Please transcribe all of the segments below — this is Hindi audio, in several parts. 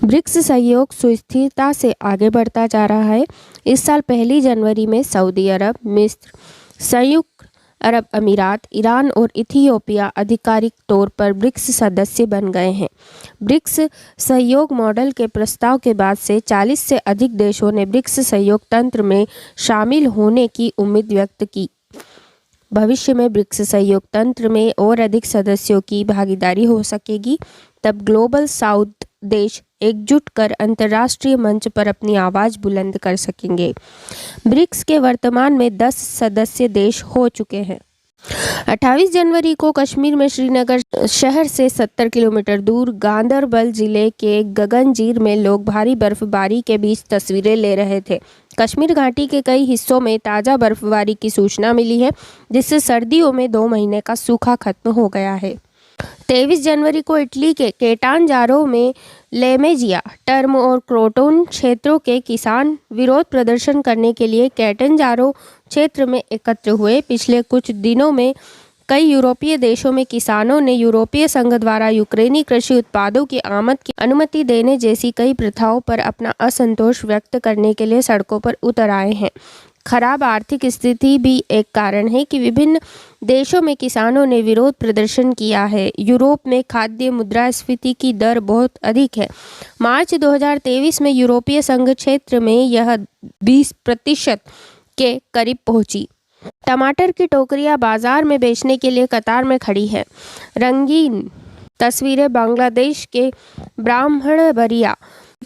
ब्रिक्स सहयोग सुस्थिरता से आगे बढ़ता जा रहा है। इस साल 1 जनवरी में सऊदी अरब, मिस्र, संयुक्त अरब अमीरात, ईरान और इथियोपिया आधिकारिक तौर पर ब्रिक्स सदस्य बन गए हैं। ब्रिक्स सहयोग मॉडल के प्रस्ताव के बाद से 40 से अधिक देशों ने ब्रिक्स सहयोग तंत्र में शामिल होने की उम्मीद व्यक्त की। भविष्य में ब्रिक्स सहयोग तंत्र में और अधिक सदस्यों की भागीदारी हो सकेगी, तब ग्लोबल साउथ देश एकजुट कर अंतर्राष्ट्रीय मंच पर अपनी आवाज़ बुलंद कर सकेंगे। ब्रिक्स के वर्तमान में 10 सदस्य देश हो चुके हैं। 28 जनवरी को कश्मीर में श्रीनगर शहर से 70 किलोमीटर दूर गांदरबल जिले के गगनजीर में लोग भारी बर्फबारी के बीच तस्वीरें ले रहे थे। कश्मीर घाटी के कई हिस्सों में ताज़ा बर्फबारी की सूचना मिली है, जिससे सर्दियों में 2 महीने का सूखा खत्म हो गया है। 23 जनवरी को इटली के केटांजारो में लेमेजिया, टर्म और क्रोटोन क्षेत्रों के किसान विरोध प्रदर्शन करने के लिए केटांजारो क्षेत्र में एकत्र हुए। पिछले कुछ दिनों में कई यूरोपीय देशों में किसानों ने यूरोपीय संघ द्वारा यूक्रेनी कृषि उत्पादों की आमद की अनुमति देने जैसी कई प्रथाओं पर अपना असंतोष व्यक्त करने के लिए सड़कों पर उतर आए हैं। खराब आर्थिक स्थिति भी एक कारण है कि विभिन्न देशों में किसानों ने विरोध प्रदर्शन किया है। यूरोप में खाद्य मुद्रास्फीति की दर बहुत अधिक है। मार्च 2023 में यूरोपीय संघ क्षेत्र में यह 20% के करीब पहुंची। टमाटर की टोकरियां बाजार में बेचने के लिए कतार में खड़ी है। रंगीन तस्वीरें बांग्लादेश के ब्राह्मणबरिया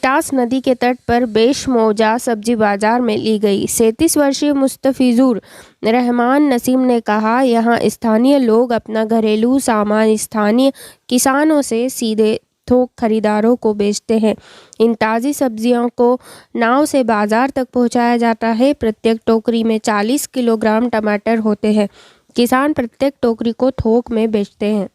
टास नदी के तट पर बेशमौजा सब्जी बाजार में ली गई। 37 वर्षीय मुस्तफिजुर रहमान नसीम ने कहा, यहाँ स्थानीय लोग अपना घरेलू सामान स्थानीय किसानों से सीधे थोक खरीदारों को बेचते हैं। इन ताज़ी सब्जियों को नाव से बाजार तक पहुंचाया जाता है। प्रत्येक टोकरी में 40 किलोग्राम टमाटर होते हैं। किसान प्रत्येक टोकरी को थोक में बेचते हैं।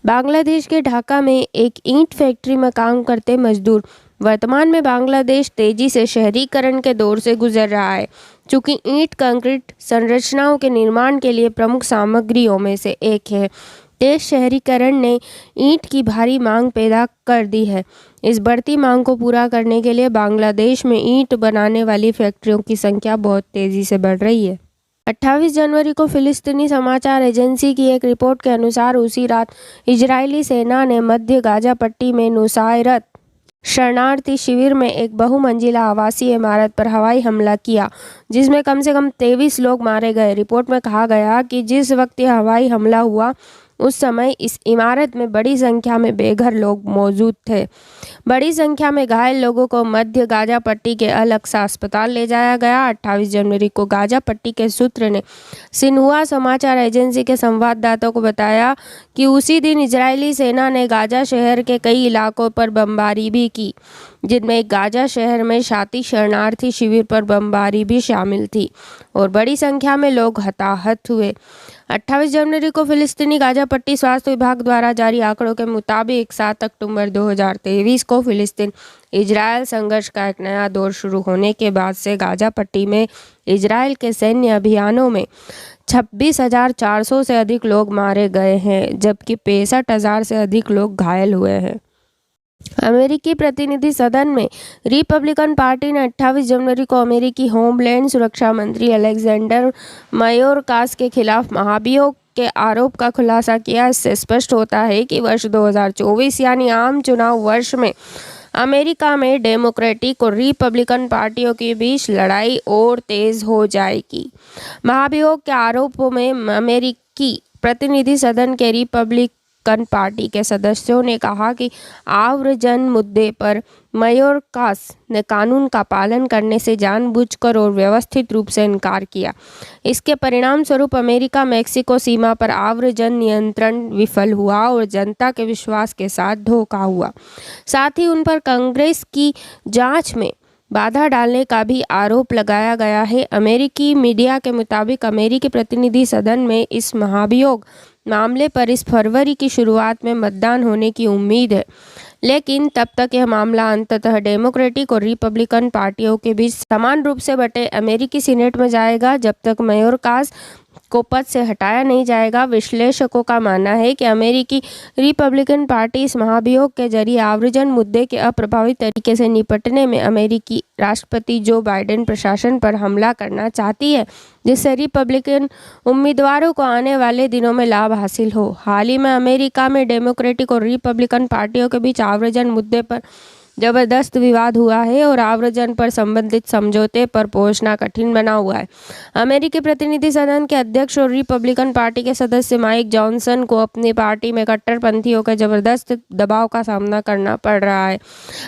बांग्लादेश के ढाका में एक ईंट फैक्ट्री में काम करते मजदूर। वर्तमान में बांग्लादेश तेजी से शहरीकरण के दौर से गुजर रहा है। चूँकि ईंट कंक्रीट संरचनाओं के निर्माण के लिए प्रमुख सामग्रियों में से एक है, तेज शहरीकरण ने ईंट की भारी मांग पैदा कर दी है। इस बढ़ती मांग को पूरा करने के लिए बांग्लादेश में ईंट बनाने वाली फैक्ट्रियों की संख्या बहुत तेज़ी से बढ़ रही है। 28 जनवरी को फिलिस्तीनी समाचार एजेंसी की एक रिपोर्ट के अनुसार उसी रात इजरायली सेना ने मध्य गाजा पट्टी में नुसायरत शरणार्थी शिविर में एक बहुमंजिला आवासीय इमारत पर हवाई हमला किया, जिसमें कम से कम 23 लोग मारे गए। रिपोर्ट में कहा गया कि जिस वक्त यह हवाई हमला हुआ उस समय इस इमारत में बड़ी संख्या में बेघर लोग मौजूद थे। बड़ी संख्या में घायल लोगों को मध्य गाजा पट्टी के अलग सा अस्पताल ले जाया गया। 28 जनवरी को गाजा पट्टी के सूत्र ने सिन्हुआ समाचार एजेंसी के संवाददाता को बताया कि उसी दिन इजरायली सेना ने गाजा शहर के कई इलाकों पर बमबारी भी की, जिनमें गाजा शहर में शाती शरणार्थी शिविर पर बमबारी भी शामिल थी और बड़ी संख्या में लोग हताहत हुए। 28 जनवरी को फिलिस्तीनी गाजा पट्टी स्वास्थ्य विभाग द्वारा जारी आंकड़ों के मुताबिक 7 अक्टूबर 2023 को फिलिस्तीन इजरायल संघर्ष का एक नया दौर शुरू होने के बाद से गाजा पट्टी में इजरायल के सैन्य अभियानों में 26,400 से अधिक लोग मारे गए हैं, जबकि 65,000 से अधिक लोग घायल हुए हैं। अमेरिकी प्रतिनिधि सदन में रिपब्लिकन पार्टी ने 28 जनवरी को अमेरिकी होमलैंड सुरक्षा मंत्री अलेक्जेंडर मायोरकास के खिलाफ महाभियोग के आरोप का खुलासा किया। इससे स्पष्ट होता है कि वर्ष 2024 यानी आम चुनाव वर्ष में अमेरिका में डेमोक्रेटिक और रिपब्लिकन पार्टियों के बीच लड़ाई और तेज हो जाएगी। महाभियोग के आरोपों में अमेरिकी प्रतिनिधि सदन के रिपब्लिकन पार्टी के सदस्यों ने कहा कि आव्रजन मुद्दे पर मायोरकास ने कानून का पालन करने से जानबूझकर और व्यवस्थित रूप से इनकार किया। इसके परिणाम स्वरूप अमेरिका मेक्सिको सीमा पर आव्रजन नियंत्रण विफल हुआ और जनता के विश्वास के साथ धोखा हुआ। साथ ही उन पर कांग्रेस की जांच में बाधा डालने का भी आरोप लगाया गया है। अमेरिकी मीडिया के मुताबिक अमेरिकी प्रतिनिधि सदन में इस महाभियोग मामले पर इस फरवरी की शुरुआत में मतदान होने की उम्मीद है, लेकिन तब तक यह मामला अंततः डेमोक्रेटिक और रिपब्लिकन पार्टियों के बीच समान रूप से बटे अमेरिकी सीनेट में जाएगा। जब तक मायोरकास को पद से हटाया नहीं जाएगा। विश्लेषकों का मानना है कि अमेरिकी रिपब्लिकन पार्टी इस महाभियोग के जरिए आव्रजन मुद्दे के अप्रभावी तरीके से निपटने में अमेरिकी राष्ट्रपति जो बाइडेन प्रशासन पर हमला करना चाहती है, जिससे रिपब्लिकन उम्मीदवारों को आने वाले दिनों में लाभ हासिल हो। हाल ही में अमेरिका में डेमोक्रेटिक और रिपब्लिकन पार्टियों के बीच आव्रजन मुद्दे पर जबरदस्त विवाद हुआ है और आव्रजन पर संबंधित समझौते पर पहुंचना कठिन बना हुआ है। अमेरिकी प्रतिनिधि सदन के अध्यक्ष और रिपब्लिकन पार्टी के सदस्य माइक जॉनसन को अपनी पार्टी में कट्टरपंथियों के जबरदस्त दबाव का सामना करना पड़ रहा है।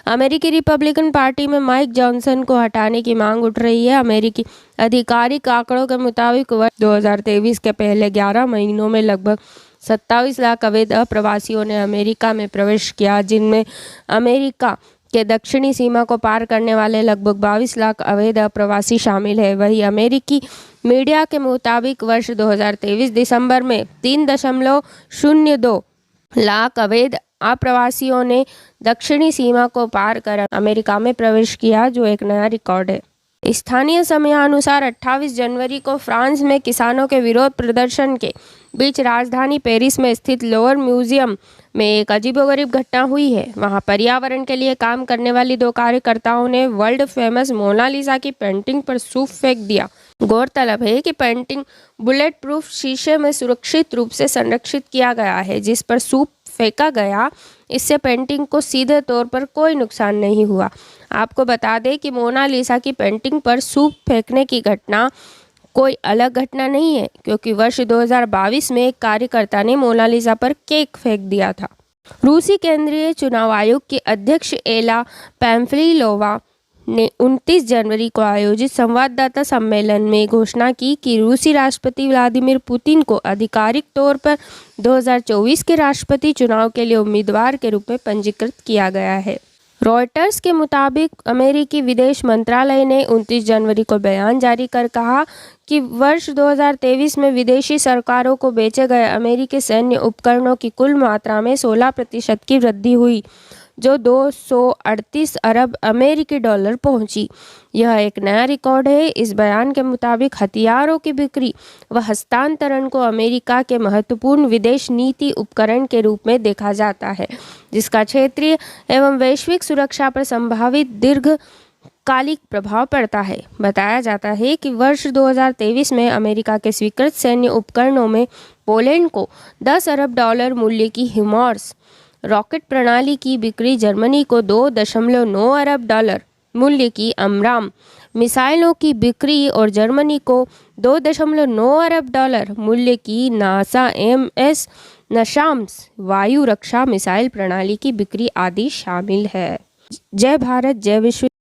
अमेरिकी रिपब्लिकन पार्टी में माइक जॉनसन को हटाने की मांग उठ रही है। अमेरिकी आधिकारिक आंकड़ों के मुताबिक वर्ष 2023 के पहले 11 महीनों में लगभग 27 लाख अवैध अप्रवासियों ने अमेरिका में प्रवेश किया, जिनमें अमेरिका के दक्षिणी सीमा को पार करने वाले लगभग 22 लाख अवैध अप्रवासी शामिल है। वहीं अमेरिकी मीडिया के मुताबिक वर्ष 2023 दिसंबर में 3.02 लाख अवैध अप्रवासियों ने दक्षिणी सीमा को पार कर अमेरिका में प्रवेश किया, जो एक नया रिकॉर्ड है। स्थानीय समयानुसार 28 जनवरी को फ्रांस में किसानों के विरोध प्रदर्शन के बीच राजधानी पेरिस में स्थित लोअर म्यूजियम में एक अजीबोगरीब घटना हुई है। वहां पर्यावरण के लिए काम करने वाली 2 कार्यकर्ताओं ने वर्ल्ड फेमस मोनालिसा की पेंटिंग पर सूप फेंक दिया। गौरतलब है कि पेंटिंग बुलेट प्रूफ शीशे में सुरक्षित रूप से संरक्षित किया गया है, जिस पर सूप फेंका गया। इससे पेंटिंग को सीधे तौर पर कोई नुकसान नहीं हुआ। आपको बता दें कि मोनालिसा की पेंटिंग पर सूप फेंकने की घटना कोई अलग घटना नहीं है, क्योंकि वर्ष 2022 में एक कार्यकर्ता ने मोनालिसा पर केक फेंक दिया था। रूसी केंद्रीय चुनाव आयोग की अध्यक्ष एला पैम्फिलोवा ने 29 जनवरी को आयोजित संवाददाता सम्मेलन में घोषणा की कि रूसी राष्ट्रपति व्लादिमीर पुतिन को आधिकारिक तौर पर 2024 के राष्ट्रपति चुनाव के लिए उम्मीदवार के रूप में पंजीकृत किया गया है। रॉयटर्स के मुताबिक अमेरिकी विदेश मंत्रालय ने 29 जनवरी को बयान जारी कर कहा कि वर्ष 2023 में विदेशी सरकारों को बेचे गए अमेरिकी सैन्य उपकरणों की कुल मात्रा में 16% की वृद्धि हुई, जो 238 अरब अमेरिकी डॉलर पहुंची। यह एक नया रिकॉर्ड है। इस बयान के मुताबिक हथियारों की बिक्री व हस्तांतरण को अमेरिका के महत्वपूर्ण विदेश नीति उपकरण के रूप में देखा जाता है, जिसका क्षेत्रीय एवं वैश्विक सुरक्षा पर संभावित दीर्घकालिक प्रभाव पड़ता है। बताया जाता है कि वर्ष 2023 में अमेरिका के स्वीकृत सैन्य उपकरणों में पोलैंड को 10 अरब डॉलर मूल्य की हिमॉर्स रॉकेट प्रणाली की बिक्री, जर्मनी को 2.9 अरब डॉलर मूल्य की अमराम मिसाइलों की बिक्री और जर्मनी को 2.9 अरब डॉलर मूल्य की नासा MS नशाम्स वायु रक्षा मिसाइल प्रणाली की बिक्री आदि शामिल है। जय भारत, जय विश्व।